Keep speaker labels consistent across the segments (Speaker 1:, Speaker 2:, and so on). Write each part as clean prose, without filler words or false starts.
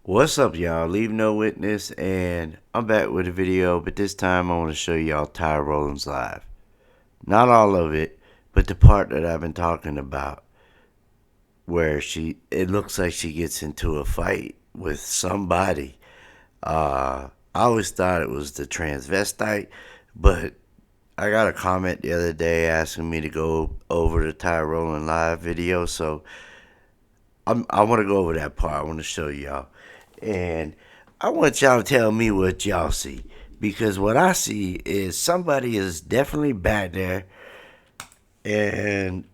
Speaker 1: What's up, y'all? Leave no witness, and I'm back with a video, but this time I want to show y'all Ty Roland's live. Not all of it, but the part that I've been talking about, where it looks like she gets into a fight with somebody. I always thought it was the transvestite, but I got a comment the other day asking me to go over the Ty Roland live video, so I want to go over that part. I want to show y'all. And I want y'all to tell me what y'all see. Because what I see is somebody is definitely back there. And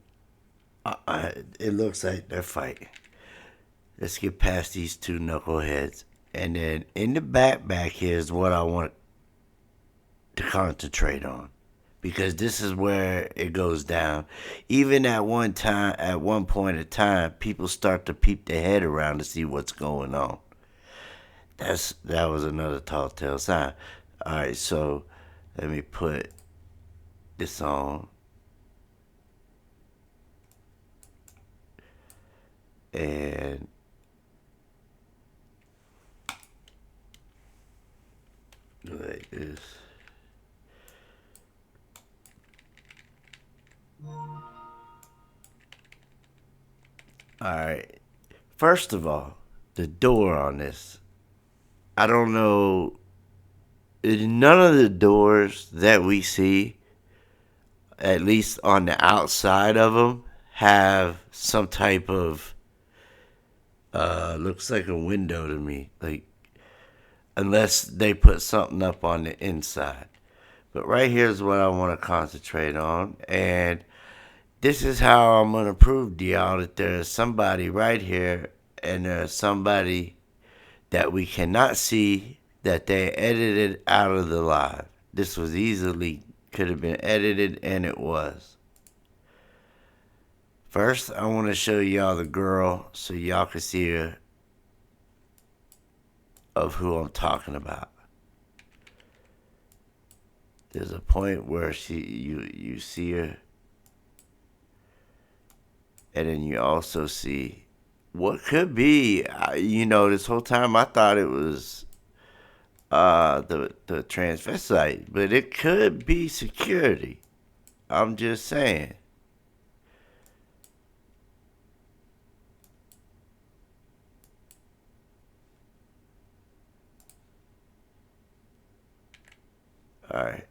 Speaker 1: it looks like they're fighting. Let's get past these two knuckleheads. And then in the back here is what I want to concentrate on. Because this is where it goes down. Even at one point in time, people start to peep their head around to see what's going on. That was another tall tale sign. All right, so let me put this on, and like this. All right. First of all, the door on this. I don't know. None of the doors that we see, at least on the outside of them, have some type of looks like a window to me. Like, unless they put something up on the inside. But right here is what I want to concentrate on. And this is how I'm going to prove to y'all that there's somebody right here and there's somebody that we cannot see that they edited out of the live. This was easily could have been edited, and it was. First, I want to show y'all the girl so y'all can see her of who I'm talking about. There's a point where you see her, and then you also see what could be. This whole time I thought it was the transvestite, but it could be security. I'm just saying. All right,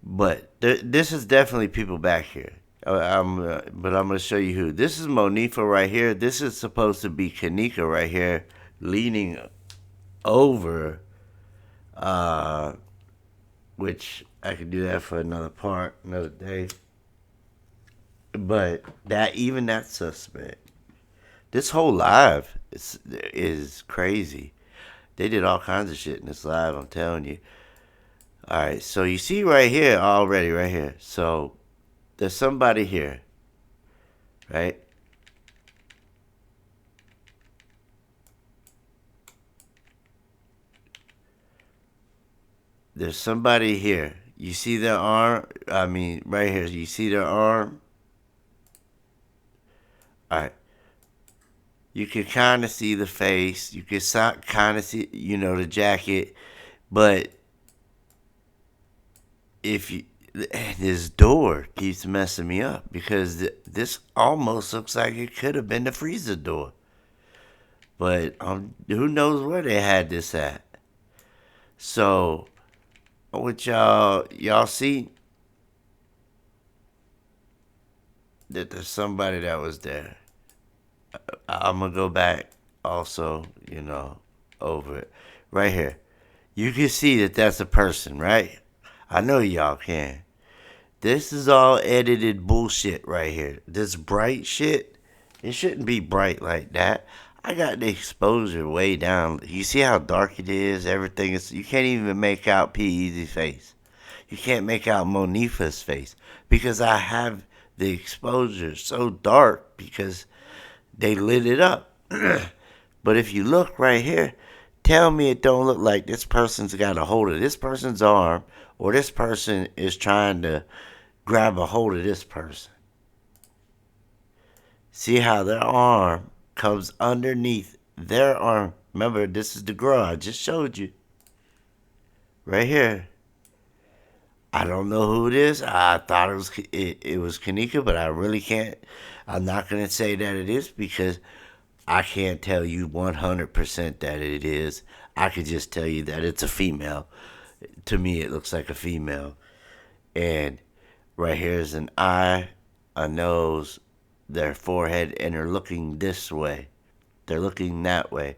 Speaker 1: but this is definitely people back here. But I'm gonna show you who. This is Monifa right here. This is supposed to be Kenneka right here, leaning over. Uh, which I could do that for another part, another day. But that suspect, this whole live is crazy. They did all kinds of shit in this live. I'm telling you. All right, so you see right here already, right here. So there's somebody here, right? There's somebody here. You see their arm? I mean, right here. You see their arm? All right. You can kind of see the face. You can kind of see, the jacket. But if you, this door keeps messing me up because this almost looks like it could have been the freezer door. But who knows where they had this at? So, what y'all see that there's somebody that was there. I'm gonna go back also, over it. Right here. You can see that that's a person, right? I know y'all can. This is all edited bullshit right here. This bright shit, it shouldn't be bright like that. I got the exposure way down. You see how dark it is? Everything is. You can't even make out P Easy's face. You can't make out Monifa's face because I have the exposure so dark because they lit it up. But if you look right here, tell me it don't look like this person's got a hold of this person's arm or this person is trying to grab a hold of this person. See how their arm comes underneath their arm. Remember, this is the girl I just showed you. Right here. I don't know who it is. I thought it was Kenneka, but I really can't. I'm not going to say that it is because I can't tell you 100% that it is. I could just tell you that it's a female. To me, it looks like a female. And right here is an eye, a nose, their forehead, and they're looking this way. They're looking that way.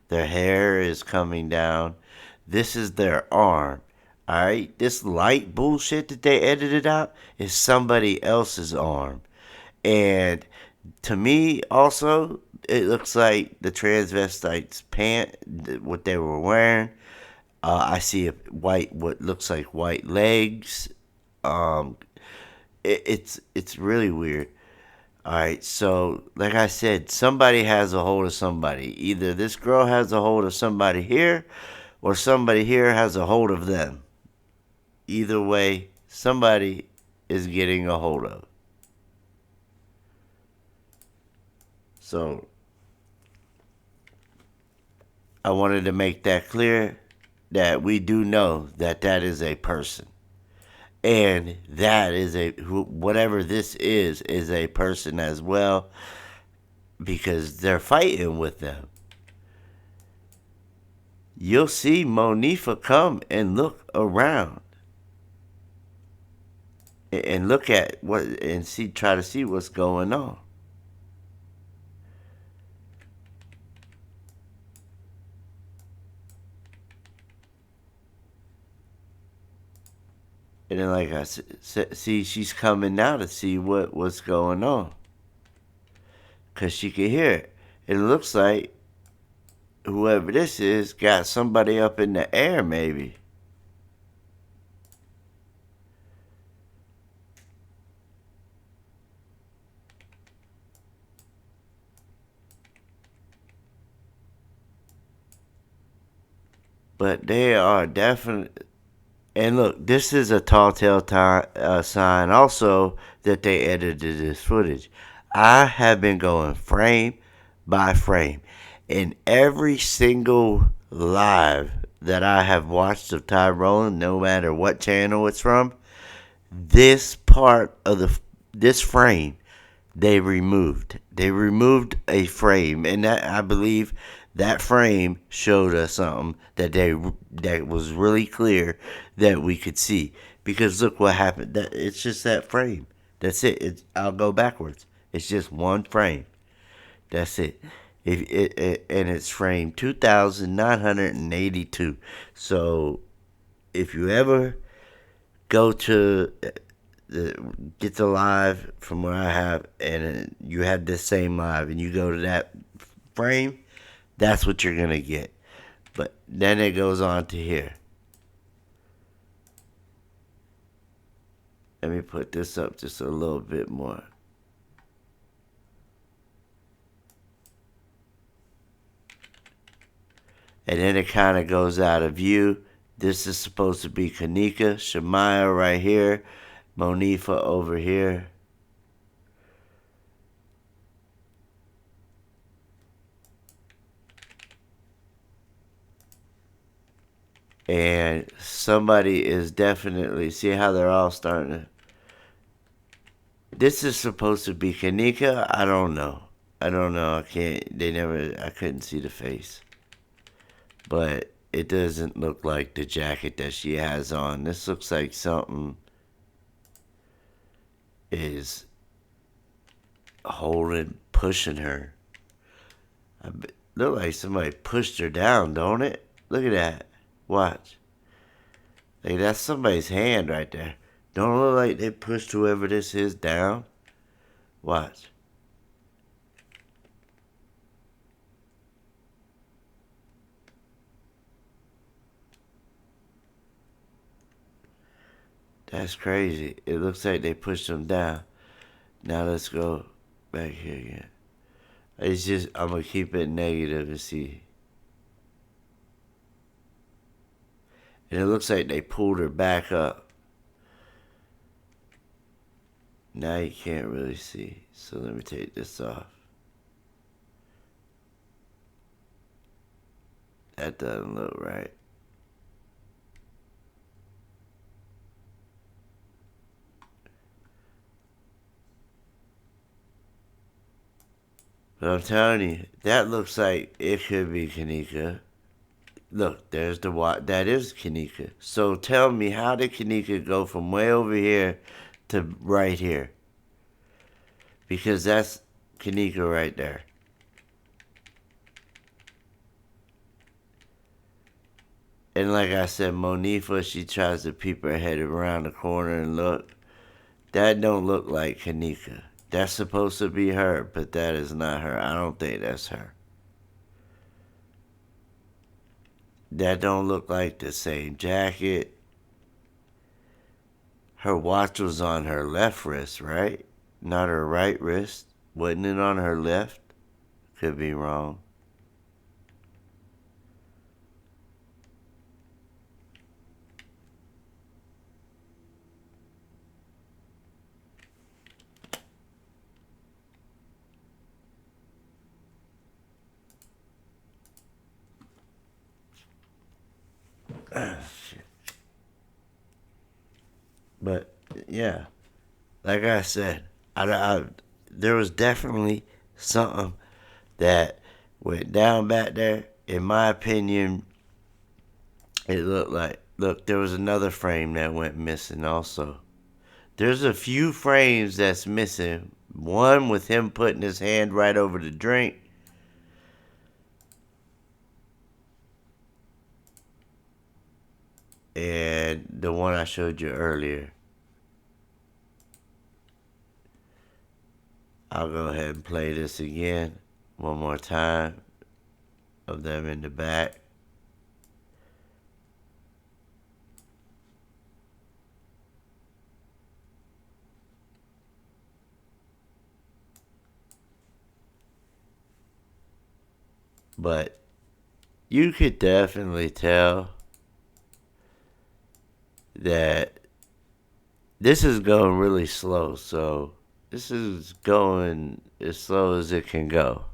Speaker 1: Their hair is coming down. This is their arm. Alright? This light bullshit that they edited out is somebody else's arm. And to me, also, it looks like the transvestites' pant, what they were wearing. I see what looks like white legs. Um, it's really weird. All right, so like I said, somebody has a hold of somebody. Either this girl has a hold of somebody here, or somebody here has a hold of them. Either way, somebody is getting a hold of. So I wanted to make that clear that we do know that that is a person. And that is whatever this is a person as well because they're fighting with them. You'll see Monifa come and look around and look at what and try to see what's going on. And then, like I said, see, she's coming now to see what's going on. Because she can hear it. It looks like whoever this is got somebody up in the air, maybe. But they are definitely. And look, this is a tall tale sign also that they edited this footage. I have been going frame by frame. In every single live that I have watched of Ty Roland, no matter what channel it's from, this part of this frame they removed. They removed a frame, and that I believe that frame showed us something that was really clear that we could see. Because look what happened. It's just that frame. That's it. I'll go backwards. It's just one frame. That's it. And it's frame 2,982. So if you ever go to get the live from where I have, and you have this same live, and you go to that frame, that's what you're gonna get. But then it goes on to here. Let me put this up just a little bit more. And then it kind of goes out of view. This is supposed to be Kenneka, Shemaya right here, Monifa over here. And somebody is definitely, see how they're all starting to. This is supposed to be Kenneka. I don't know. I don't know. I couldn't see the face. But it doesn't look like the jacket that she has on. This looks like something is pushing her. Look like somebody pushed her down, don't it? Look at that. Watch. Like that's somebody's hand right there. Don't look like they pushed whoever this is down. Watch. That's crazy. It looks like they pushed them down. Now let's go back here again. It's just, I'm going to keep it negative and see. And it looks like they pulled her back up. Now you can't really see. So let me take this off. That doesn't look right. But I'm telling you, that looks like it could be Kenneka. Look, there's the what. That is Kenneka. So tell me, how did Kenneka go from way over here to right here? Because that's Kenneka right there. And like I said, Monifa, she tries to peep her head around the corner and look. That don't look like Kenneka. That's supposed to be her, but that is not her. I don't think that's her. That don't look like the same jacket. Her watch was on her left wrist, right? Not her right wrist. Wasn't it on her left? Could be wrong. But yeah, like I said, there was definitely something that went down back there. In my opinion, it looked like, look, there was another frame that went missing also. There's a few frames that's missing. One with him putting his hand right over the drink. And the one I showed you earlier. I'll go ahead and play this again one more time of them in the back. But you could definitely tell that this is going really slow. So this is going as slow as it can go.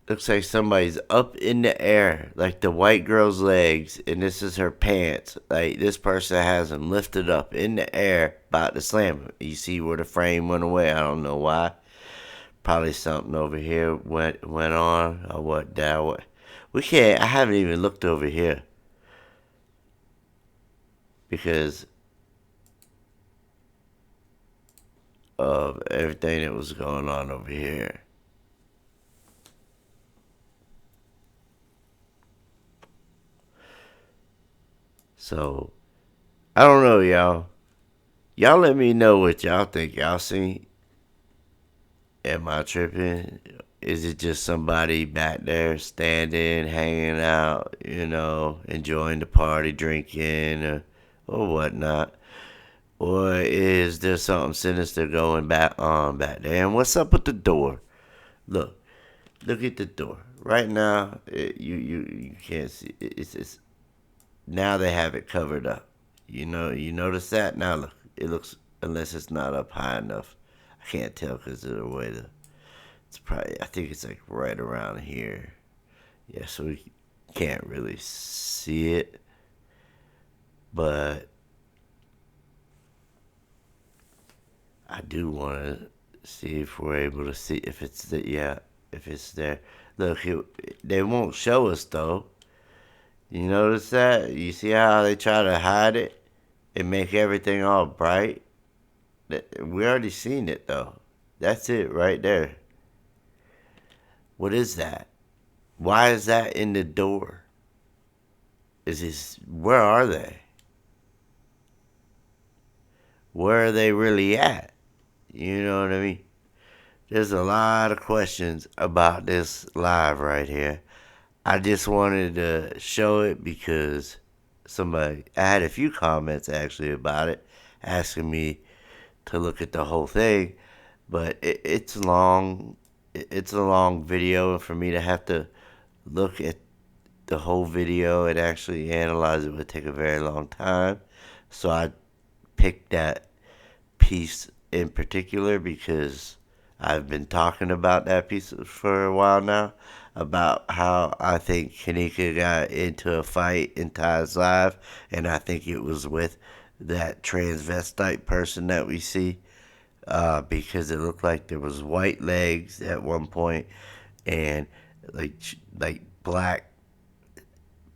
Speaker 1: Looks like somebody's up in the air, like the white girl's legs, and this is her pants. Like this person has them lifted up in the air, about to slam him. You see where the frame went away? I don't know why. Probably something over here went on or what? That what? We can't. I haven't even looked over here because of everything that was going on over here. So I don't know, y'all. Y'all let me know what y'all think y'all seen. Am I tripping? Is it just somebody back there standing, hanging out, enjoying the party, drinking, or whatnot? Or is there something sinister going back on back there? And what's up with the door? Look at the door. Right now, you can't see. It's now they have it covered up. You notice that now. Look, it looks, unless it's not up high enough. I can't tell because of the way it's probably, I think it's like right around here. Yeah, so we can't really see it, but I do want to see if we're able to see if it's if it's there. Look, they won't show us though. You notice that? You see how they try to hide it and make everything all bright? We already seen it though. That's it right there. What is that? Why is that in the door? Where are they? Where are they really at? You know what I mean? There's a lot of questions about this live right here. I just wanted to show it because I had a few comments actually about it, asking me to look at the whole thing, but it's long. It's a long video, and for me to have to look at the whole video and actually analyze it would take a very long time. So I picked that piece in particular because I've been talking about that piece for a while now, about how I think Kenneka got into a fight in Ty's live, and I think it was with that transvestite person that we see, because it looked like there was white legs at one point and like black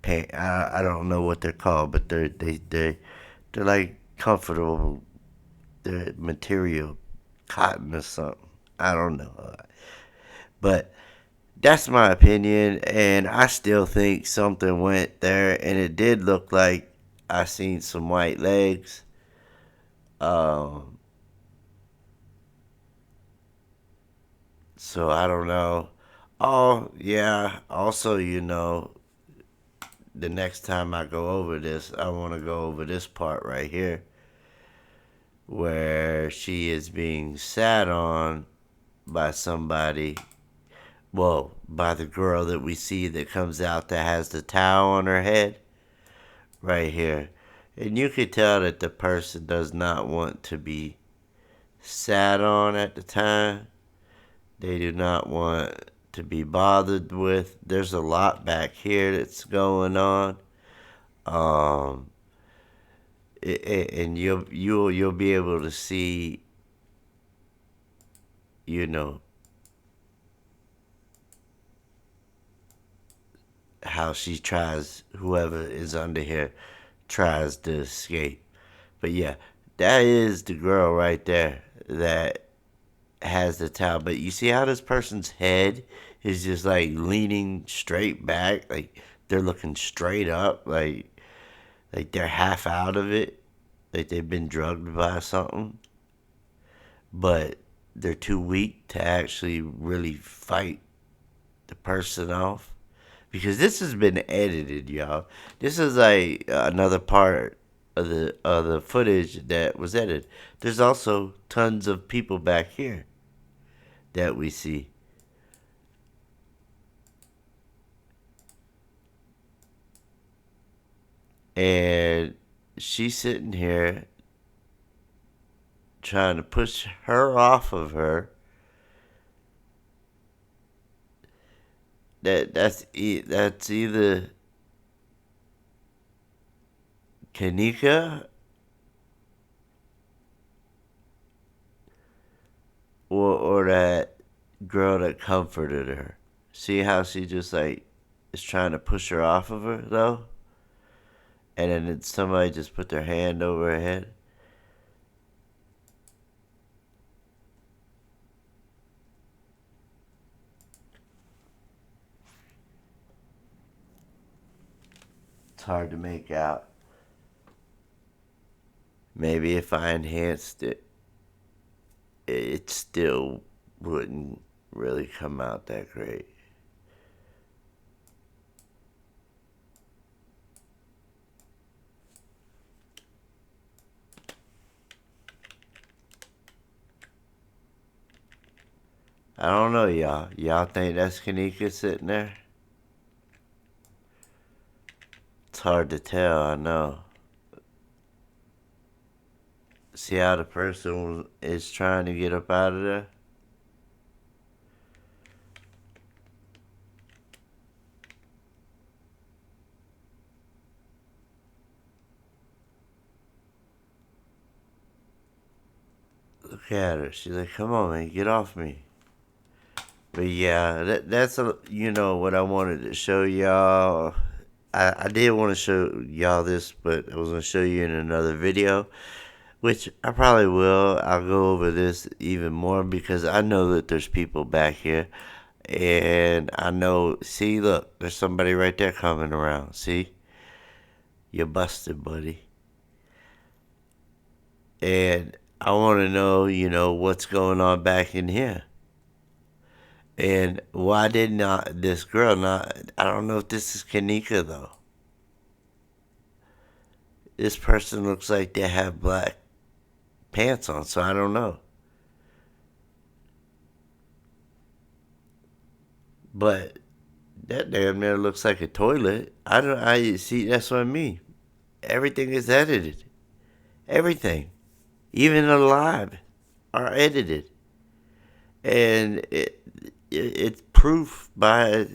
Speaker 1: pant. I don't know what they're called, but they're like comfortable. They're material, cotton or something. I don't know, but that's my opinion, and I still think something went there, and it did look like I seen some white legs. Um, so I don't know. Oh yeah. Also, the next time I go over this, I want to go over this part right here where she is being sat on by somebody. Well, by the girl that we see that comes out that has the towel on her head right here. And you could tell that the person does not want to be sat on at the time. They do not want to be bothered with. There's a lot back here that's going on. Um, and you'll be able to see, you know, how she tries, whoever is under here tries to escape. But yeah, that is the girl right there that has the towel. But you see how this person's head is just like leaning straight back, like they're looking straight up, like they're half out of it, like they've been drugged by something, but they're too weak to actually really fight the person off. Because this has been edited, y'all. This is like another part of the footage that was edited. There's also tons of people back here that we see. And she's sitting here trying to push her off of her. That's either Kenneka or that girl that comforted her. See how she just like is trying to push her off of her though? And then somebody just put their hand over her head. It's hard to make out. Maybe if I enhanced it, it still wouldn't really come out that great. I don't know, y'all. Y'all think that's Kenneka sitting there? It's hard to tell, I know. See how the person is trying to get up out of there? Look at her. She's like, come on, man, get off me. But yeah, that's what I wanted to show y'all. I did want to show y'all this, but I was going to show you in another video, which I probably will. I'll go over this even more because I know that there's people back here. And I know, see, look, there's somebody right there coming around. See? You're busted, buddy. And I want to know, what's going on back in here. And why did not this girl not? I don't know if this is Kenneka though. This person looks like they have black pants on, so I don't know. But that damn near looks like a toilet. I don't. I see. That's what I mean. Everything is edited. Everything, even alive. are edited, and it's proof by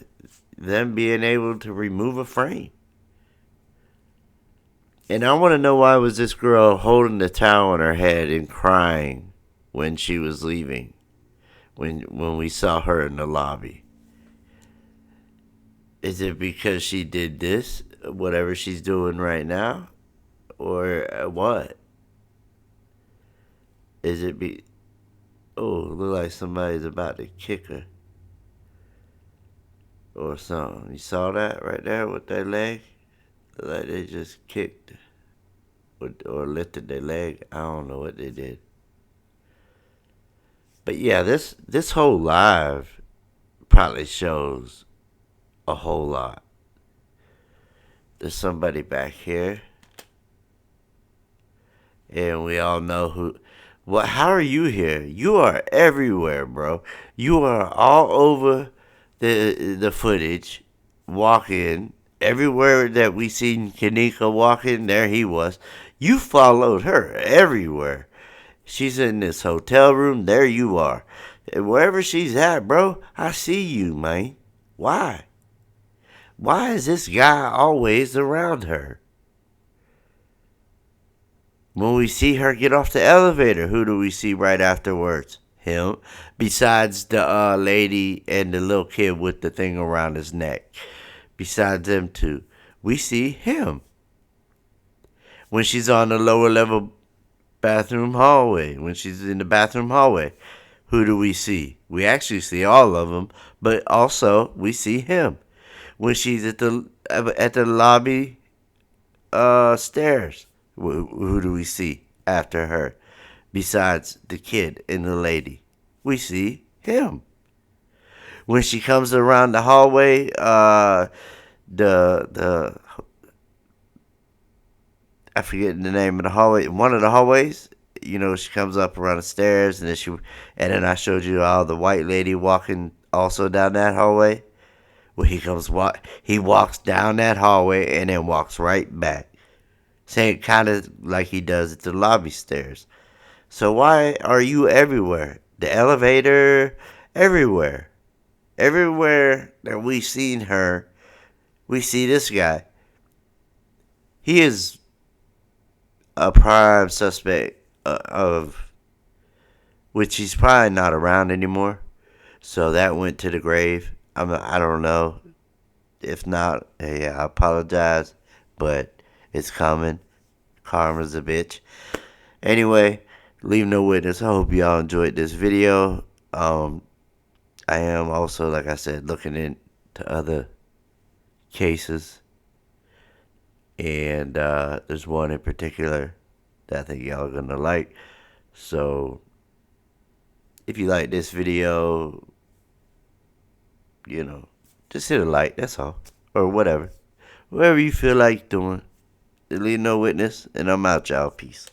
Speaker 1: them being able to remove a frame. And I want to know, why was this girl holding the towel on her head and crying when she was leaving? When we saw her in the lobby, is it because she did this, whatever she's doing right now, or what? Is it be? Oh, look like somebody's about to kick her or something. You saw that right there with their leg? Look like they just kicked or lifted their leg. I don't know what they did. But yeah, this whole live probably shows a whole lot. There's somebody back here, and we all know who. What? How are you here? You are everywhere, bro. You are all over the footage, walking everywhere that we seen Kenneka walking. There he was. You followed her everywhere. She's in this hotel room. There you are. Wherever she's at, bro, I see you, man. Why? Why is this guy always around her? When we see her get off the elevator, who do we see right afterwards? Him. Besides the lady and the little kid with the thing around his neck. Besides them two, we see him. When she's on the lower level bathroom hallway, when she's in the bathroom hallway, who do we see? We actually see all of them, but also we see him. When she's at the lobby stairs, who do we see after her? Besides the kid and the lady, we see him. When she comes around the hallway, the I forget the name of the hallway. One of the hallways, she comes up around the stairs, and then I showed you all the white lady walking also down that hallway. Well, he walks down that hallway and then walks right back, same kind of like he does at the lobby stairs. So why are you everywhere? The elevator, everywhere, everywhere that we've seen her, we see this guy. He is a prime suspect of which he's probably not around anymore. So that went to the grave. I don't know. If not, hey, I apologize, but it's coming. Karma's a bitch. Anyway, leave no witness. I hope y'all enjoyed this video. I am also, like I said, looking into other cases, and there's one in particular that I think y'all are gonna like. So if you like this video, just hit a like, that's all. Or whatever. Whatever you feel like doing. Leave no witness, and I'm out, y'all. Peace.